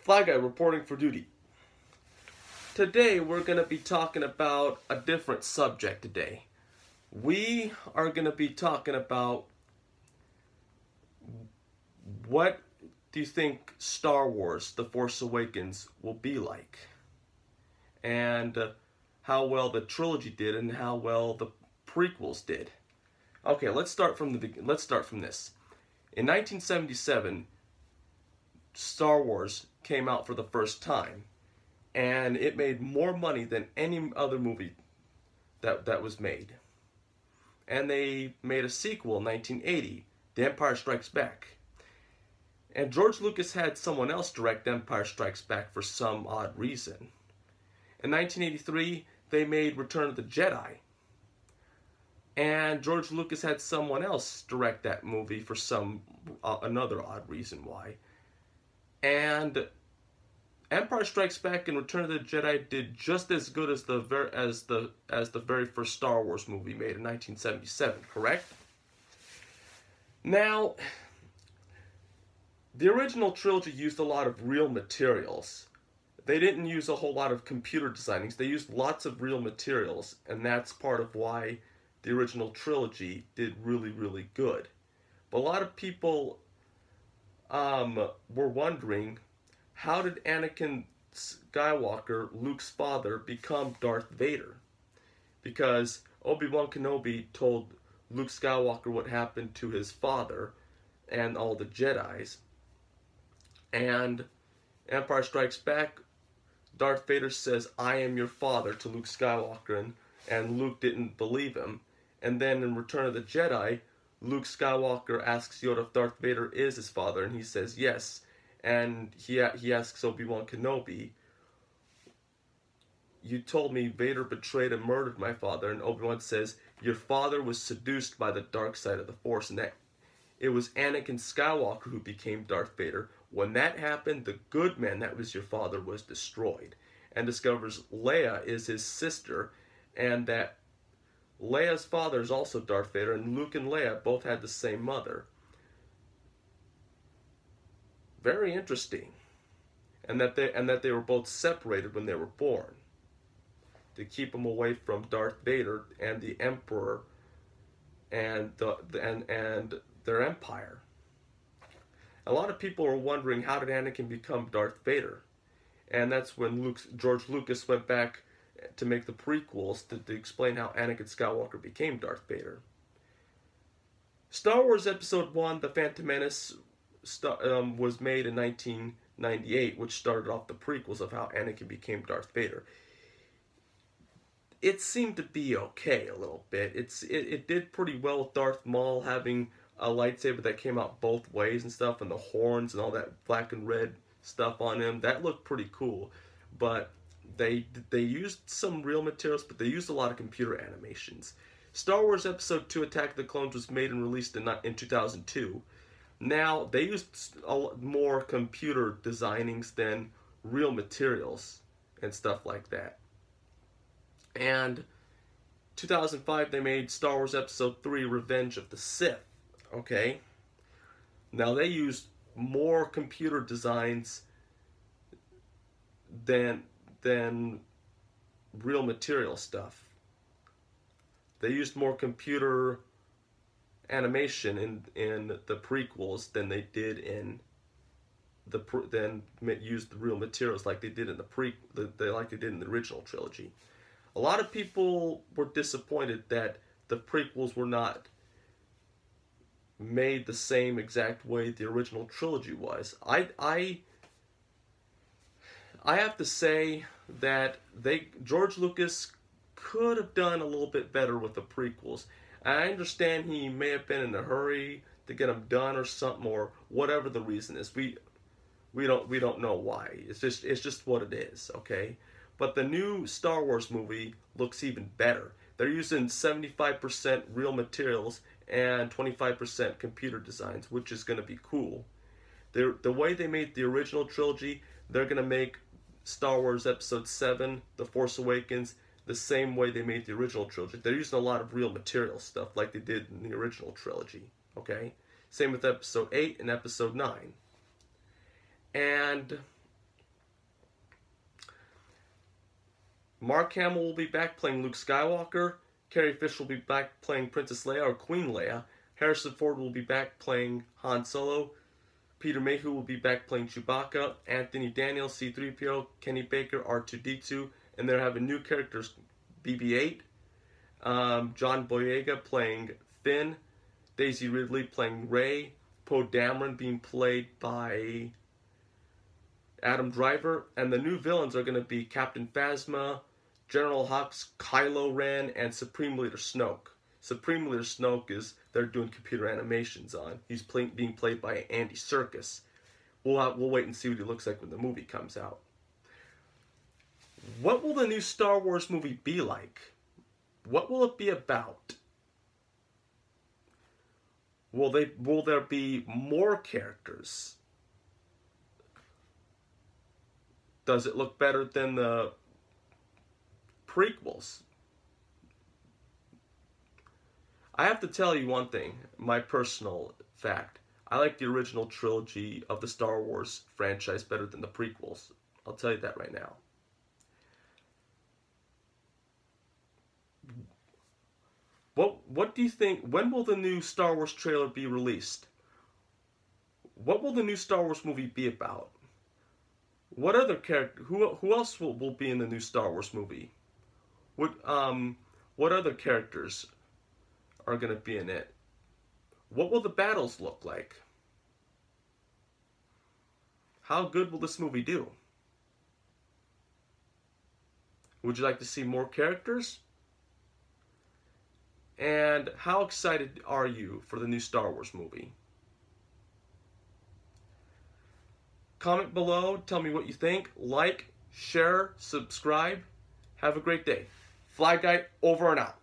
Fly Guy reporting for duty. Today we're going to be talking about a different subject today. We are going to be talking about what do you think Star Wars The Force Awakens will be like? And how well the trilogy did and how well the prequels did. Okay, let's start from this. In 1977, Star Wars came out for the first time, and it made more money than any other movie that was made. And they made a sequel in 1980, The Empire Strikes Back. And George Lucas had someone else direct Empire Strikes Back for some odd reason. In 1983, they made Return of the Jedi. And George Lucas had someone else direct that movie for some another odd reason why. And Empire Strikes Back and Return of the Jedi did just as good as the very first Star Wars movie made in 1977, correct? Now, the original trilogy used a lot of real materials. They didn't use a whole lot of computer designings. They used lots of real materials, and that's part of why the original trilogy did really, really good. But a lot of people were wondering, how did Anakin Skywalker, Luke's father, become Darth Vader? Because Obi-Wan Kenobi told Luke Skywalker what happened to his father and all the Jedis. And Empire Strikes Back, Darth Vader says, "I am your father" to Luke Skywalker, and Luke didn't believe him. And then in Return of the Jedi, Luke Skywalker asks Yoda if Darth Vader is his father, and he says yes. And he asks Obi-Wan Kenobi, "You told me Vader betrayed and murdered my father," and Obi-Wan says, "Your father was seduced by the dark side of the Force," and that it was Anakin Skywalker who became Darth Vader. When that happened, the good man that was your father was destroyed, and discovers Leia is his sister, and that Leia's father is also Darth Vader, and Luke and Leia both had the same mother. Very interesting. And that they were both separated when they were born, to keep them away from Darth Vader and the Emperor and their empire. A lot of people are wondering, how did Anakin become Darth Vader? And that's when George Lucas went back to make the prequels to explain how Anakin Skywalker became Darth Vader. Star Wars Episode 1, The Phantom Menace, was made in 1998, which started off the prequels of how Anakin became Darth Vader. It seemed to be okay a little bit. It did pretty well with Darth Maul having a lightsaber that came out both ways and stuff, and the horns and all that black and red stuff on him. That looked pretty cool. But they used some real materials, but they used a lot of computer animations. Star Wars Episode 2, Attack of the Clones, was made and released in 2002. Now, they used a lot more computer designings than real materials and stuff like that. And 2005, they made Star Wars Episode 3, Revenge of the Sith. Okay? Now, they used more computer designs than real material stuff. They used more computer animation in the prequels than they did in used the real materials like they did in the original trilogy. A lot of people were disappointed that the prequels were not made the same exact way the original trilogy was. I have to say that George Lucas could have done a little bit better with the prequels. I understand he may have been in a hurry to get them done or something, or whatever the reason is. We don't know why. It's just what it is, okay? But the new Star Wars movie looks even better. They're using 75% real materials and 25% computer designs, which is going to be cool. The way they made the original trilogy, they're going to make Star Wars Episode 7, The Force Awakens, the same way they made the original trilogy. They're using a lot of real material stuff like they did in the original trilogy, okay? Same with Episode 8 and Episode 9. And Mark Hamill will be back playing Luke Skywalker. Carrie Fisher will be back playing Princess Leia or Queen Leia. Harrison Ford will be back playing Han Solo. Peter Mayhew will be back playing Chewbacca. Anthony Daniels, C-3PO. Kenny Baker, R2-D2. And they're having new characters, BB-8. John Boyega playing Finn. Daisy Ridley playing Rey. Poe Dameron being played by Adam Driver. And the new villains are going to be Captain Phasma, General Hux, Kylo Ren, and Supreme Leader Snoke. Supreme Leader Snoke is they're doing computer animations on. He's being played by Andy Serkis. We'll wait and see what he looks like when the movie comes out. What will the new Star Wars movie be like? What will it be about? Will there be more characters? Does it look better than the prequels? I have to tell you one thing, my personal fact. I like the original trilogy of the Star Wars franchise better than the prequels. I'll tell you that right now. What do you think, when will the new Star Wars trailer be released? What will the new Star Wars movie be about? What other character, who else will be in the new Star Wars movie? What other characters are going to be in it? What will the battles look like? How good will this movie do? Would you like to see more characters? And how excited are you for the new Star Wars movie? Comment below, tell me what you think. Like, share, subscribe. Have a great day. Fly Guy over and out.